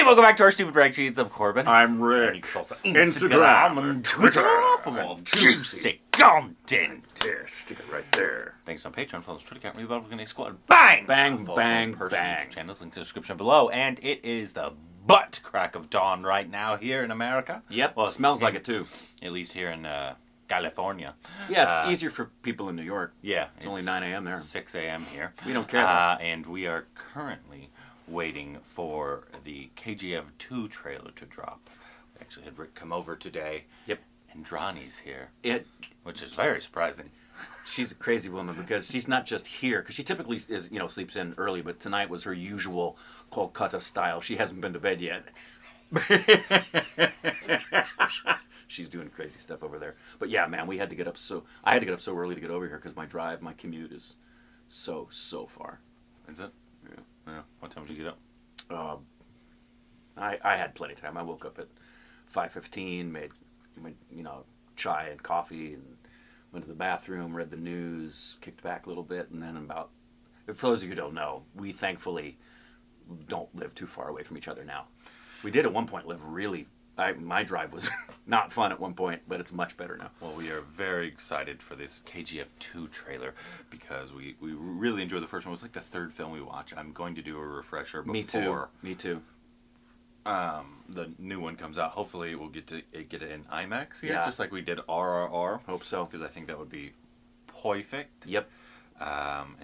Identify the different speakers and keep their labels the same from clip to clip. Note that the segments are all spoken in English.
Speaker 1: welcome back to our stupid brag sheets. I'm Corbin.
Speaker 2: I'm Rick.
Speaker 1: Instagram and Twitter for more juicy content.
Speaker 2: There, stick it right there.
Speaker 1: Thanks on Patreon. Follow us Twitter account. Read about the Squad. Bang!
Speaker 2: Bang,
Speaker 1: Follow us
Speaker 2: bang,
Speaker 1: on personal
Speaker 2: bang.
Speaker 1: Channels, links in the description below. And it is the butt crack of dawn right now here in America.
Speaker 2: Yep, well, it smells like it too.
Speaker 1: At least here in California.
Speaker 2: Yeah, it's easier for people in New York.
Speaker 1: Yeah.
Speaker 2: It's only 9 a.m. there.
Speaker 1: 6 a.m. here.
Speaker 2: We don't care.
Speaker 1: And we are currently waiting for the KGF 2 trailer to drop. We actually had Rick come over today.
Speaker 2: Yep.
Speaker 1: And Dronny's here. Which is very surprising.
Speaker 2: She's a crazy woman because she's not just here, because she typically is, sleeps in early, but tonight was her usual Kolkata style. She hasn't been to bed yet. She's doing crazy stuff over there. But yeah, man, I had to get up so early to get over here because my commute is so far.
Speaker 1: Is it? Yeah. What time did you get up?
Speaker 2: I had plenty of time. I woke up at 5:15, made chai and coffee, and went to the bathroom, read the news, kicked back a little bit, and then for those of you who don't know, we thankfully don't live too far away from each other now. We did at one point live my drive was not fun at one point, but it's much better now.
Speaker 1: Well, we are very excited for this KGF 2 trailer because we really enjoyed the first one. It was like the third film we watched. I'm going to do a refresher before.
Speaker 2: Me too.
Speaker 1: The new one comes out. Hopefully we'll get it in IMAX here,
Speaker 2: Yeah.
Speaker 1: just like we did RRR.
Speaker 2: Hope so.
Speaker 1: Because I think that would be perfect.
Speaker 2: Yep.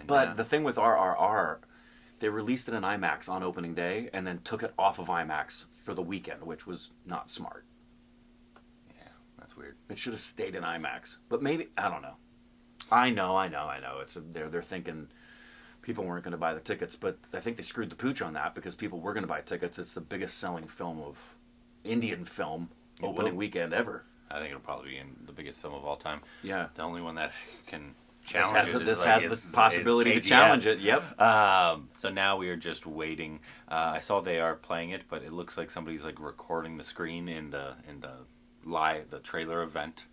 Speaker 1: But
Speaker 2: the thing with RRR, they released it in IMAX on opening day and then took it off of IMAX for the weekend, which was not smart.
Speaker 1: Yeah, that's weird.
Speaker 2: It should have stayed in IMAX. But maybe, I don't know. I know. They're thinking people weren't going to buy the tickets, but I think they screwed the pooch on that because people were going to buy tickets. It's the biggest selling Indian film opening weekend ever.
Speaker 1: I think it'll probably be the biggest film of all time.
Speaker 2: Yeah.
Speaker 1: The only one that can
Speaker 2: This has the possibility to challenge it. Yep.
Speaker 1: So now we are just waiting. I saw they are playing it, but it looks like somebody's like recording the screen in the trailer event,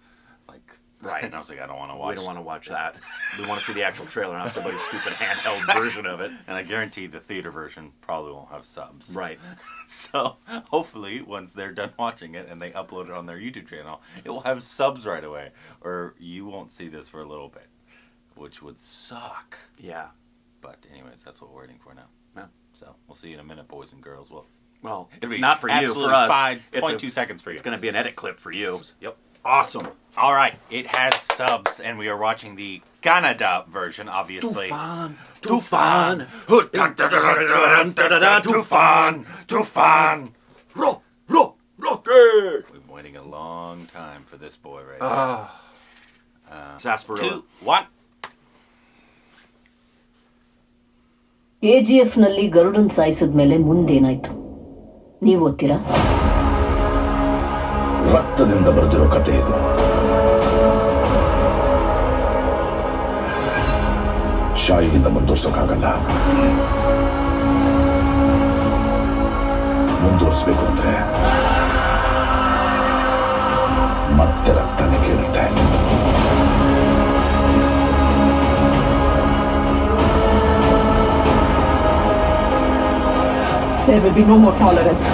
Speaker 1: like.
Speaker 2: Right.
Speaker 1: And I was like, I don't want to watch.
Speaker 2: We don't want to watch that. We want to see the actual trailer, not somebody's stupid handheld version of it.
Speaker 1: And I guarantee the theater version probably won't have subs.
Speaker 2: Right.
Speaker 1: So hopefully, once they're done watching it and they upload it on their YouTube channel, it will have subs right away, or you won't see this for a little bit, which would suck.
Speaker 2: Yeah.
Speaker 1: But anyways, that's what we're waiting for now.
Speaker 2: Yeah.
Speaker 1: So we'll see you in a minute, boys and girls.
Speaker 2: Well,
Speaker 1: it'll be
Speaker 2: not for you, for us.
Speaker 1: 5.2 seconds for you.
Speaker 2: It's going to be an edit clip for you.
Speaker 1: Yep.
Speaker 2: Awesome.
Speaker 1: All right, it has subs, and we are watching the Kannada version, obviously.
Speaker 2: Tufan.
Speaker 1: Tufan.
Speaker 2: Rocky.
Speaker 1: We've been waiting a long time for this boy right here.
Speaker 2: Sarsaparilla.
Speaker 1: 2, 1.
Speaker 3: KGF ನಲ್ಲಿ ಗರುಡನ್ ಸಾಯಿಸಿದ್ಮೇಲೆ ಮುಂದೇನಾಯ್ತು ನೀವು ಓದ್ತೀರಾ
Speaker 4: ರಕ್ತದಿಂದ ಬರೆದಿರೋ ಕತೆ ಇದು ಶಾಯಿಗಿಂತ ಮುಂದುವರ್ಸೋಕ್ಕಾಗಲ್ಲ ಮುಂದುವರ್ಸ್ಬೇಕು ಅಂದ್ರೆ ಮತ್ತೆ ರಕ್ತನೇ ಕೇಳುತ್ತೆ
Speaker 3: There will be no more tolerance.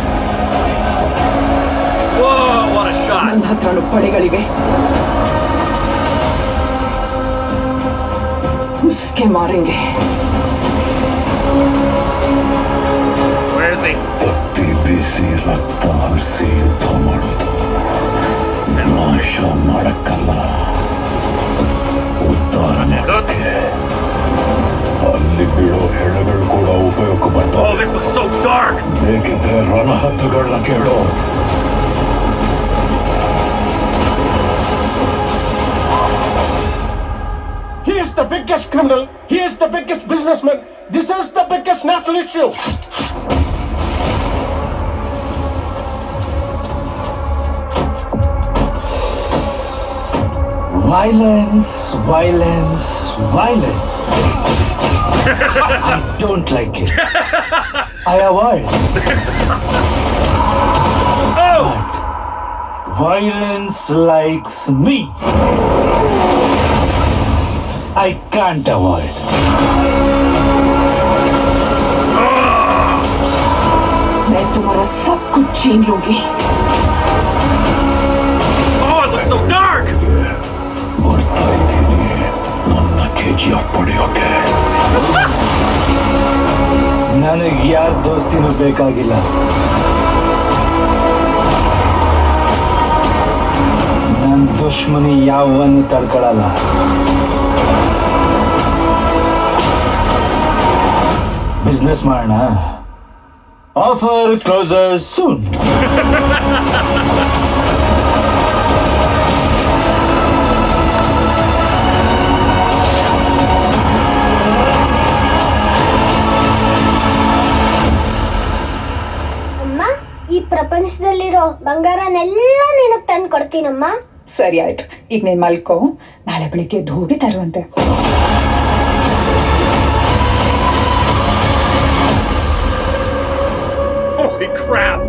Speaker 2: Whoa, what a shot.
Speaker 3: ನನ್ನ ಹತ್ರನೂ ಪಡೆಗಳಿವೆ ಉಸ್ಕೆ ಮಾರೆಂಗೆ
Speaker 2: Where is he?
Speaker 4: ಕತ್ತಿ ಬೀಸಿ ರಕ್ತ ಹರಿಸಿ ಯುದ್ಧ ಮಾಡೋದು ನಾಶ ಮಾಡಕ್ಕಲ್ಲ ಉದ್ಧಾರಣೆ ಅಲ್ಲಿ ಬೀಳೋ ಹೆಣಗಳು ಕೂಡ ಉಪಯೋಗ
Speaker 2: Oh,
Speaker 4: ಬರ್ತವೆ
Speaker 2: this looks so dark.
Speaker 4: ಬೇಕಿದ್ರೆ ರಣಹದ್ದುಗಳನ್ನ ಕೇಳು
Speaker 5: He is the biggest criminal. He is the biggest businessman. This is the biggest national issue.
Speaker 6: Violence. I don't like it. I avoid. But violence likes me. I can't avoid.
Speaker 3: मैं
Speaker 7: तुम्हारा सब कुछ छीन लूंगी।
Speaker 2: Oh, it looks so dark!
Speaker 4: ಬರ್ತಾ ಇದ್ದೀನಿ ನನ್ನ KGF ಪಡೆಯೋಕೆ.
Speaker 6: ನನಗೆ ಯಾರ ದೋಸ್ತಿನೂ ಬೇಕಾಗಿಲ್ಲ. ನನ್ನ ದುಶ್ಮನಿ ಯಾವನ್ನೂ ತಡ್ಕೊಳಲ್ಲ. ಬಿಸ್ನೆಸ್ ಮಾಡೋಣ. Offer closer soon.
Speaker 8: ಅಮ್ಮ, ಈ ಪ್ರಪಂಚದಲ್ಲಿರೋ ಬಂಗಾರನೆಲ್ಲ ನಿನಗ್ ತಂದು ಕೊಡ್ತೀನಮ್ಮ.
Speaker 7: ಸರಿ ಆಯ್ತು, ಈಗ ನೀನ್ ಮಲ್ಕೋ, ನಾಳೆ ಬೆಳಿಗ್ಗೆ ಎದ್ದು ಹೋಗಿ ತರುವಂತೆ.
Speaker 2: Holy crap!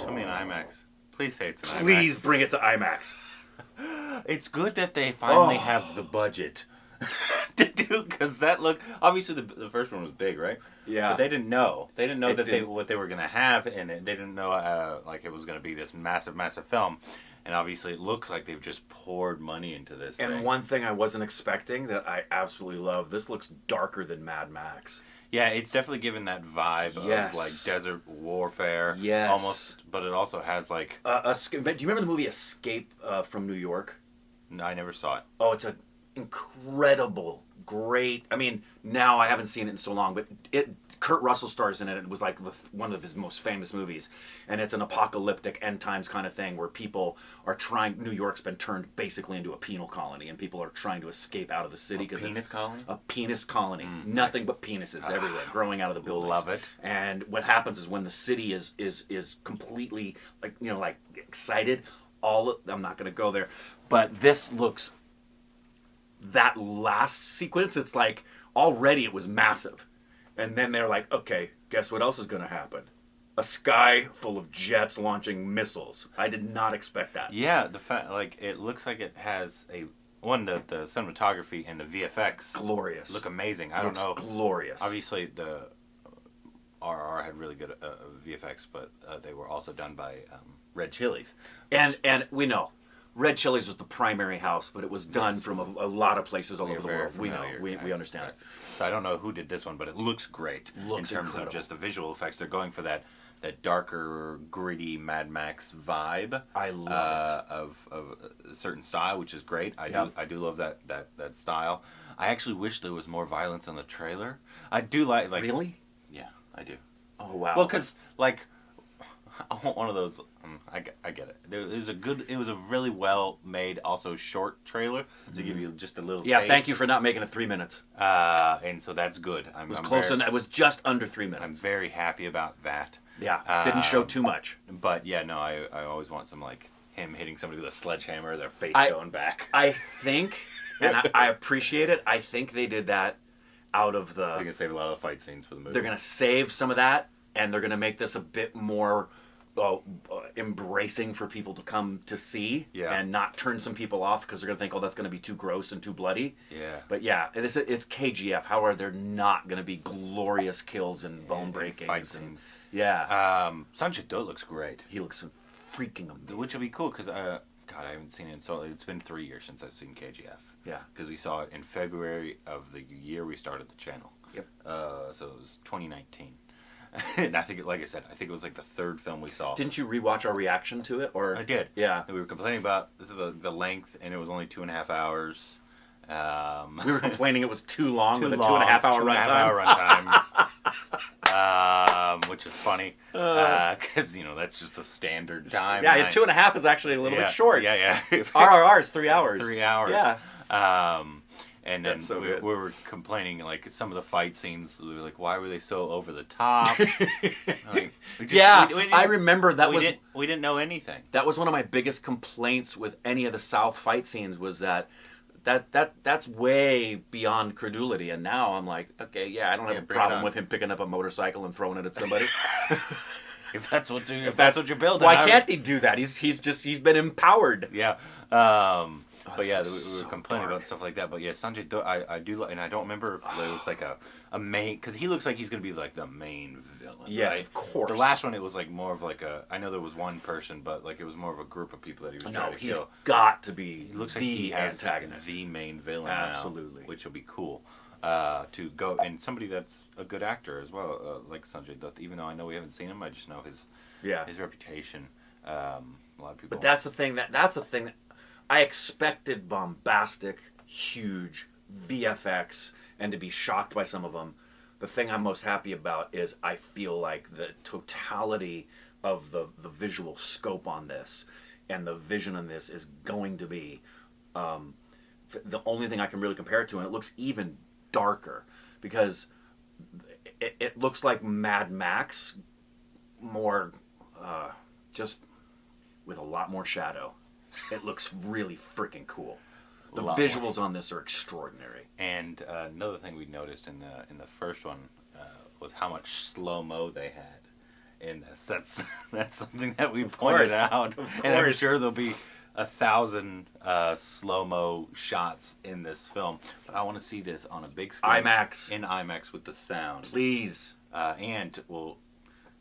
Speaker 1: Show me an IMAX. Please say it's an IMAX.
Speaker 2: Please bring it to IMAX.
Speaker 1: It's good that they finally have the budget to do, because that look, obviously the first one was big, right?
Speaker 2: Yeah.
Speaker 1: But they didn't know. They didn't know
Speaker 2: It
Speaker 1: that
Speaker 2: didn't.
Speaker 1: what they were going to have in it. They didn't know like it was going to be this massive, massive film. And obviously it looks like they've just poured money into this
Speaker 2: And
Speaker 1: thing.
Speaker 2: one thing I wasn't expecting that I absolutely love, this looks darker than Mad Max.
Speaker 1: Yeah, it's definitely given that vibe
Speaker 2: Yes.
Speaker 1: of like desert warfare.
Speaker 2: Yes.
Speaker 1: Almost, but it also has like,
Speaker 2: Do you remember the movie Escape from New York?
Speaker 1: I never saw it.
Speaker 2: Oh, it's an incredible, great. I mean, now I haven't seen it in so long, but Kurt Russell stars in it. It was like one of his most famous movies, and it's an apocalyptic end times kind of thing where people are trying. New York's been turned basically into a penal colony, and people are trying to escape out of the city because
Speaker 1: penis
Speaker 2: it's
Speaker 1: colony?
Speaker 2: a penis colony. Nothing but penises everywhere, growing out of the buildings.
Speaker 1: Love it.
Speaker 2: And what happens is when the city is completely like excited, I'm not going to go there, but this looks. That last sequence, it's like already it was massive. And then they're like, okay, guess what else is going to happen? A sky full of jets launching missiles. I did not expect that.
Speaker 1: Yeah, the fact, like, it looks like it has the cinematography and the VFX
Speaker 2: Glorious.
Speaker 1: look amazing. I
Speaker 2: Looks
Speaker 1: don't know.
Speaker 2: glorious.
Speaker 1: Obviously, the RR had really good VFX, but they were also done by Red Chilies.
Speaker 2: And we know. Red Chilies was the primary house, but it was done from a lot of places all
Speaker 1: We
Speaker 2: over
Speaker 1: are
Speaker 2: the
Speaker 1: very
Speaker 2: world. We know.
Speaker 1: familiar,
Speaker 2: We
Speaker 1: guys.
Speaker 2: understand it.
Speaker 1: So I don't know who did this one, but it looks great
Speaker 2: Looks
Speaker 1: in terms
Speaker 2: incredible.
Speaker 1: of just the visual effects. They're going for that darker, gritty Mad Max vibe.
Speaker 2: I love
Speaker 1: of a certain style, which is great. I do love that style. I actually wish there was more violence in the trailer. I do like
Speaker 2: Really?
Speaker 1: Yeah, I do.
Speaker 2: Oh, wow.
Speaker 1: Well, because like I want one of those. I get it. It was a really well made, also short trailer to give you just a little.
Speaker 2: Yeah,
Speaker 1: taste.
Speaker 2: thank you for not making it 3 minutes.
Speaker 1: And so that's good.
Speaker 2: It was close enough. It was just under 3 minutes.
Speaker 1: I'm very happy about that.
Speaker 2: Yeah, didn't show too much.
Speaker 1: But yeah, no, I always want some like him hitting somebody with a sledgehammer, their face going back.
Speaker 2: I think, and I appreciate it. I think they did that out of
Speaker 1: They're
Speaker 2: the.
Speaker 1: gonna save a lot of the fight scenes for the movie.
Speaker 2: They're gonna save some of that, and they're gonna make this a bit more embracing for people to come to see,
Speaker 1: Yeah.
Speaker 2: and not turn some people off because they're gonna think, oh, that's gonna be too gross and too bloody.
Speaker 1: Yeah.
Speaker 2: But yeah, it's KGF. How are there not gonna be glorious kills and bone breaking
Speaker 1: fight scenes.
Speaker 2: Yeah,
Speaker 1: Sanjay Dutt looks great,
Speaker 2: he looks freaking amazing.
Speaker 1: which will be cool because God, I haven't seen it in so. It's been 3 years since I've seen KGF.
Speaker 2: Yeah.
Speaker 1: Because we saw it in February of the year we started the channel.
Speaker 2: Yep.
Speaker 1: So it was 2019. And I think, like I said, I think it was like the third film we saw.
Speaker 2: Didn't you rewatch our reaction to it? Or
Speaker 1: I did.
Speaker 2: Yeah.
Speaker 1: And we were complaining about the length, and it was only 2.5 hours.
Speaker 2: We were complaining it was too long with a
Speaker 1: long,
Speaker 2: 2.5 hour
Speaker 1: 2.5 hour runtime. Which is funny because that's just the standard time.
Speaker 2: Yeah,
Speaker 1: and
Speaker 2: 2.5 is actually a little
Speaker 1: yeah,
Speaker 2: bit short.
Speaker 1: Yeah.
Speaker 2: RRR is 3 hours.
Speaker 1: 3 hours.
Speaker 2: Yeah.
Speaker 1: And then
Speaker 2: That's so
Speaker 1: we
Speaker 2: good.
Speaker 1: were complaining, like, some of the fight scenes, we were like, why were they so over the top? Like,
Speaker 2: I remember that
Speaker 1: we didn't know anything.
Speaker 2: that was one of my biggest complaints with any of the South fight scenes was that's way beyond credulity. And now I'm like, okay, yeah, I don't have a
Speaker 1: bring it
Speaker 2: problem
Speaker 1: on.
Speaker 2: with him picking up a motorcycle and throwing it at somebody.
Speaker 1: If that's what you're building.
Speaker 2: Why can't he do that? He's been empowered.
Speaker 1: Yeah. But yeah, we
Speaker 2: so
Speaker 1: were complaining
Speaker 2: dark.
Speaker 1: about stuff like that. But yeah, Sanjay Dutt, I do, and I don't remember if it looks like a main, because he looks like he's gonna be like the main villain.
Speaker 2: Yes,
Speaker 1: right?
Speaker 2: of course.
Speaker 1: The last one, it was like more of like a. I know there was one person, but like it was more of a group of people that he was
Speaker 2: No,
Speaker 1: trying to
Speaker 2: he's
Speaker 1: kill.
Speaker 2: got to be
Speaker 1: He looks like
Speaker 2: the
Speaker 1: he has
Speaker 2: antagonist.
Speaker 1: the main villain
Speaker 2: Absolutely.
Speaker 1: now, which will be cool to go, and somebody that's a good actor as well, like Sanjay Dutt. Even though I know we haven't seen him, I just know his reputation. A lot of people.
Speaker 2: But that's the thing that I expected bombastic, huge VFX, and to be shocked by some of them. The thing I'm most happy about is I feel like the totality of the visual scope on this and the vision on this is going to be the only thing I can really compare it to, and it looks even darker because it looks like Mad Max, more just with a lot more shadow. It looks really freaking cool. The
Speaker 1: lot
Speaker 2: visuals on this are extraordinary.
Speaker 1: And another thing we noticed in the first one was how much slow mo they had in this. That's something that we pointed
Speaker 2: course.
Speaker 1: out,
Speaker 2: Of
Speaker 1: and I'm
Speaker 2: course.
Speaker 1: sure there'll be 1,000 slow mo shots in this film. But I want to see this on a big screen,
Speaker 2: IMAX.
Speaker 1: in IMAX with the sound,
Speaker 2: Please.
Speaker 1: and we'll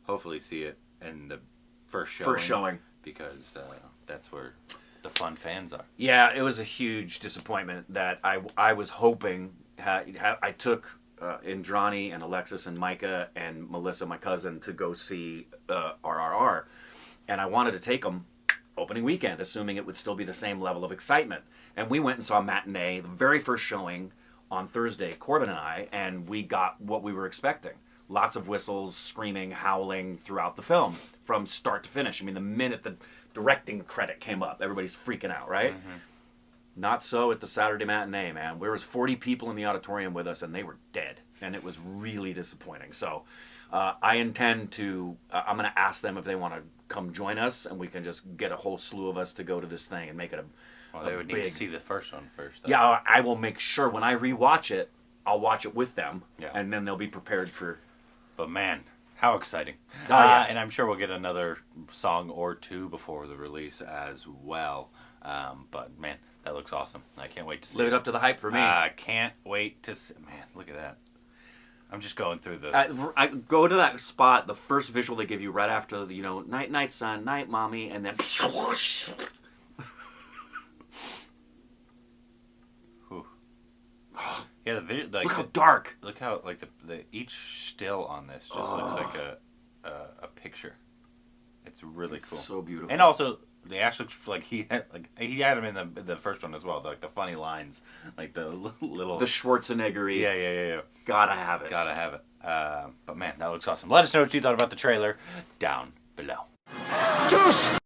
Speaker 1: hopefully see it in the first showing. Because that's where the fun fans are.
Speaker 2: Yeah, it was a huge disappointment that I was hoping. I took Indrani and Alexis and Micah and Melissa, my cousin, to go see RRR. And I wanted to take them opening weekend, assuming it would still be the same level of excitement. And we went and saw Matinee, the very first showing on Thursday, Corbin and I, and we got what we were expecting. Lots of whistles, screaming, howling throughout the film from start to finish. I mean, the minute the directing credit came up, everybody's freaking out, right? Mm-hmm. Not so at the Saturday Matinee, man. There was 40 people in the auditorium with us, and they were dead, and it was really disappointing. So I intend to, I'm going to ask them if they want to come join us, and we can just get a whole slew of us to go to this thing and make it
Speaker 1: Well, they would need to see the first one first. Though.
Speaker 2: Yeah, I will make sure when I rewatch it, I'll watch it with them,
Speaker 1: Yeah.
Speaker 2: and then they'll be prepared for...
Speaker 1: But man, how exciting.
Speaker 2: Oh, yeah.
Speaker 1: And I'm sure we'll get another song or two before the release as well. But man, that looks awesome. I can't wait to see
Speaker 2: Live it up to the hype for me.
Speaker 1: I can't wait to see. Man, look at that. I'm just going through the...
Speaker 2: I go to that spot, the first visual they give you right after, night, night, son, night, mommy, and then...
Speaker 1: Yeah, the video... Like,
Speaker 2: Look how dark.
Speaker 1: Look how, like, the each still on this just looks like a picture. It's really cool.
Speaker 2: So beautiful.
Speaker 1: And also, the Ash looks like he had him in the first one as well. Like the funny lines, like the little...
Speaker 2: The Schwarzenegger.
Speaker 1: Yeah.
Speaker 2: Gotta have it.
Speaker 1: Gotta have it. But man, that looks awesome. Let us know what you thought about the trailer down below.
Speaker 5: Juice!